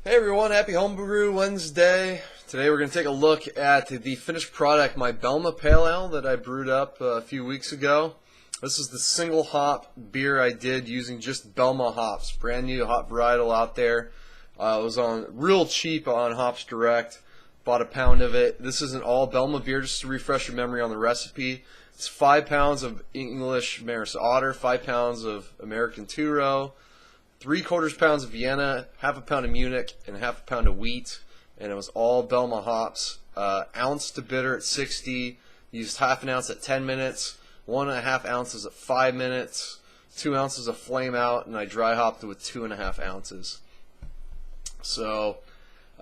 Hey everyone, happy Homebrew Wednesday. Today we're going to take a look at the finished product, my Belma Pale Ale that I brewed up a few weeks ago. This is the single hop beer I did using just Belma hops, brand new hop varietal out there. It was on real cheap on Hops Direct, bought a pound of it. This is an all Belma beer, just to refresh your memory on the recipe. It's 5 pounds of English Maris Otter, 5 pounds of American Two-Row, 3/4 pounds of Vienna, half a pound of Munich, and half a pound of wheat, and it was all Belma hops. Ounce to bitter at 60. Used half an ounce at 10 minutes, 1.5 ounces at 5 minutes, 2 ounces of flame out, and I dry hopped it with 2.5 ounces. So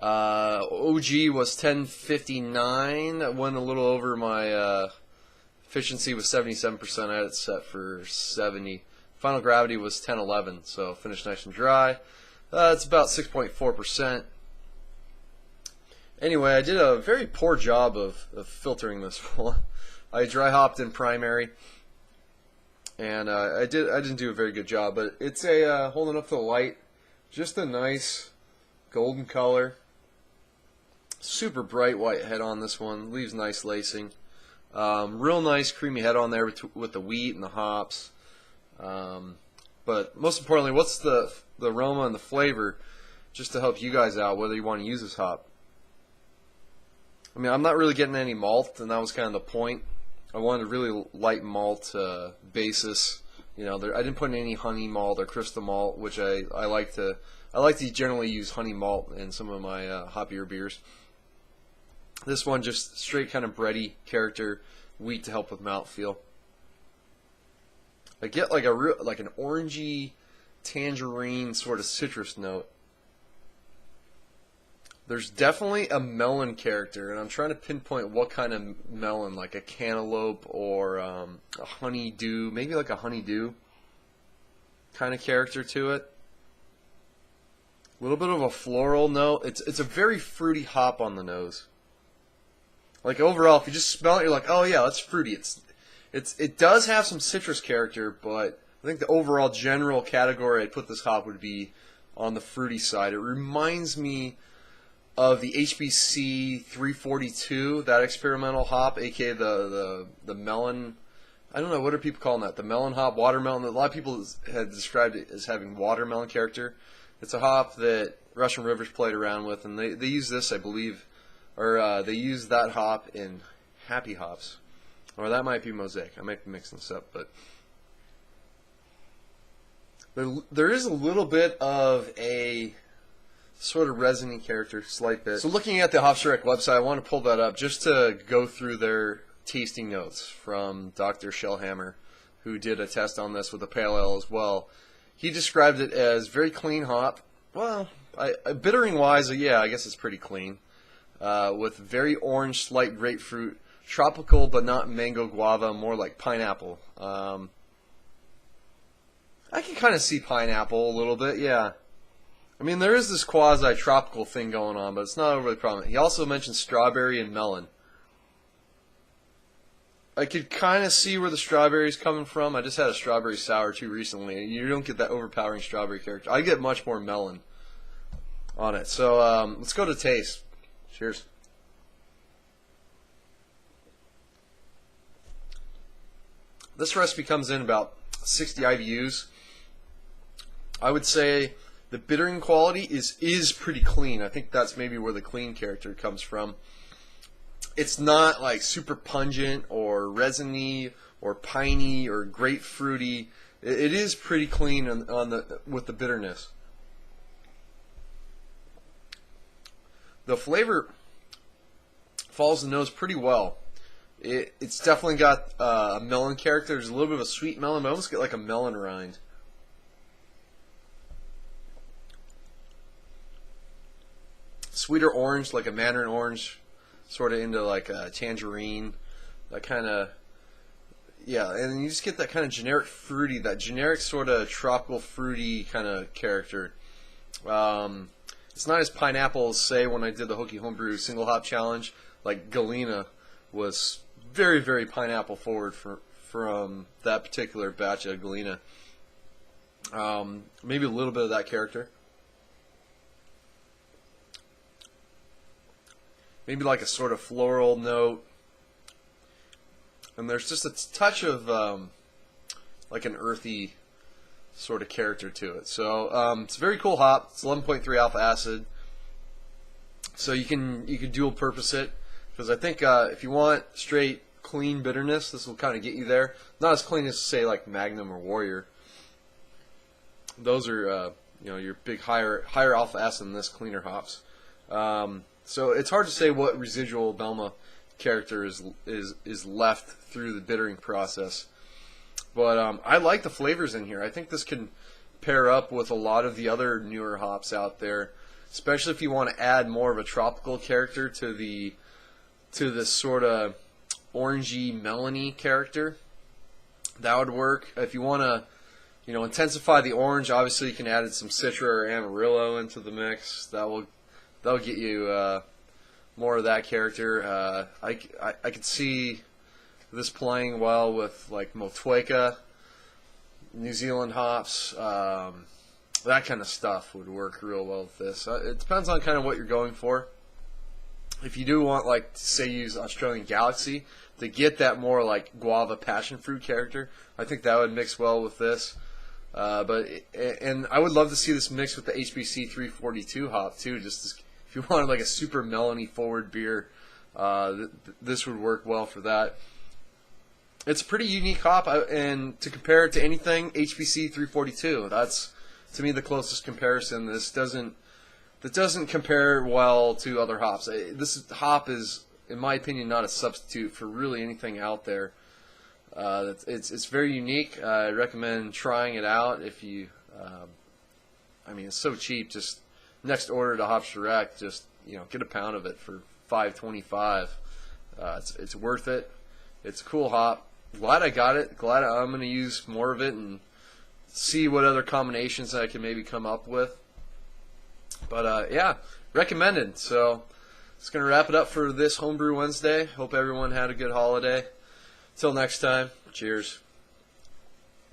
OG was 1059. I went a little over my efficiency was 77%. I had it set for 70. Final gravity was 1011, so finished nice and dry. It's about 6.4%. Anyway, I did a very poor job of filtering this one. I dry hopped in primary, and I didn't do a very good job, but it's a holding up to the light, just a nice golden color. Super bright white head on this one, leaves nice lacing. Real nice creamy head on there with the wheat and the hops. But most importantly, what's the aroma and the flavor, just to help you guys out whether you want to use this hop. I mean, I'm not really getting any malt, and that was kind of the point. I wanted a really light malt basis. You know, I didn't put in any honey malt or crystal malt, which I like to generally use honey malt in some of my hoppier beers. This one just straight kind of bready character, wheat to help with mouthfeel. I get like an orangey tangerine sort of citrus note. There's definitely a melon character, and I'm trying to pinpoint what kind of melon, like a cantaloupe or a honeydew, maybe like a honeydew kind of character to it. A little bit of a floral note. It's a very fruity hop on the nose. Like overall, if you just smell it, you're like, oh yeah, that's fruity. It does have some citrus character, but I think the overall general category I'd put this hop would be on the fruity side. It reminds me of the HBC 342, that experimental hop, aka the melon. I don't know, what are people calling that? The melon hop, watermelon. A lot of people had described it as having watermelon character. It's a hop that Russian Rivers played around with, and they use this, I believe, or they use that hop in Happy Hops. Or that might be Mosaic. I might be mixing this up, but there is a little bit of a sort of resiny character, slight bit. So looking at the Hops Direct website, I want to pull that up just to go through their tasting notes from Dr. Shellhammer, who did a test on this with a pale ale as well. He described it as very clean hop. Well, bittering wise, yeah, I guess it's pretty clean. With very orange, slight grapefruit. Tropical, but not mango guava, more like pineapple. I can kind of see pineapple a little bit, yeah. I mean, there is this quasi-tropical thing going on, but it's not overly prominent. He also mentioned strawberry and melon. I could kind of see where the strawberry is coming from. I just had a strawberry sour too recently. You don't get that overpowering strawberry character. I get much more melon on it. So let's go to taste. Cheers. This recipe comes in about 60 IBUs. I would say the bittering quality is pretty clean. I think that's maybe where the clean character comes from. It's not like super pungent or resiny or piney or grapefruity. It is pretty clean with the bitterness. The flavor follows the nose pretty well. It's definitely got a melon character. There's a little bit of a sweet melon, but I almost get like a melon rind. Sweeter orange, like a mandarin orange, sort of into like a tangerine. That kind of, yeah, and you just get that kind of generic fruity, that generic sort of tropical fruity kind of character. It's not as pineapple as, say, when I did the Hokie Homebrew single hop challenge. Like Galena was very, very pineapple forward from that particular batch of Galena. Maybe a little bit of that character. maybe like a sort of floral note, and there's just a touch of like an earthy sort of character to it. So it's a very cool hop. It's 11.3 alpha acid, so you can dual purpose it, because I think if you want straight clean bitterness, this will kind of get you there. Not as clean as, say, like Magnum or Warrior. Those are your big higher alpha acid than this, cleaner hops. So it's hard to say what residual Belma character is left through the bittering process. But I like the flavors in here. I think this can pair up with a lot of the other newer hops out there, especially if you want to add more of a tropical character to this sort of orangey melony character. That would work. If you want to intensify the orange, obviously you can add some Citra or Amarillo into the mix. That'll get you more of that character. I could see this playing well with like Motueka, New Zealand hops, that kind of stuff would work real well with this. It depends on kind of what you're going for. If you do want, like, say, use Australian Galaxy to get that more like guava passion fruit character, I think that would mix well with this. And I would love to see this mixed with the HBC 342 hop too. Just if you wanted like a super melony forward beer, this would work well for that. It's a pretty unique hop, and to compare it to anything, HBC 342. That's, to me, the closest comparison. That doesn't compare well to other hops. This hop is, in my opinion, not a substitute for really anything out there. It's very unique. I recommend trying it out. If you, I mean, it's so cheap. Just next order to Hops Direct, just get a pound of it for $5.25. It's worth it. It's a cool hop. Glad I got it. Glad I'm going to use more of it and see what other combinations I can maybe come up with. But yeah, recommended. So it's going to wrap it up for this Homebrew Wednesday. Hope everyone had a good holiday. Till next time, cheers.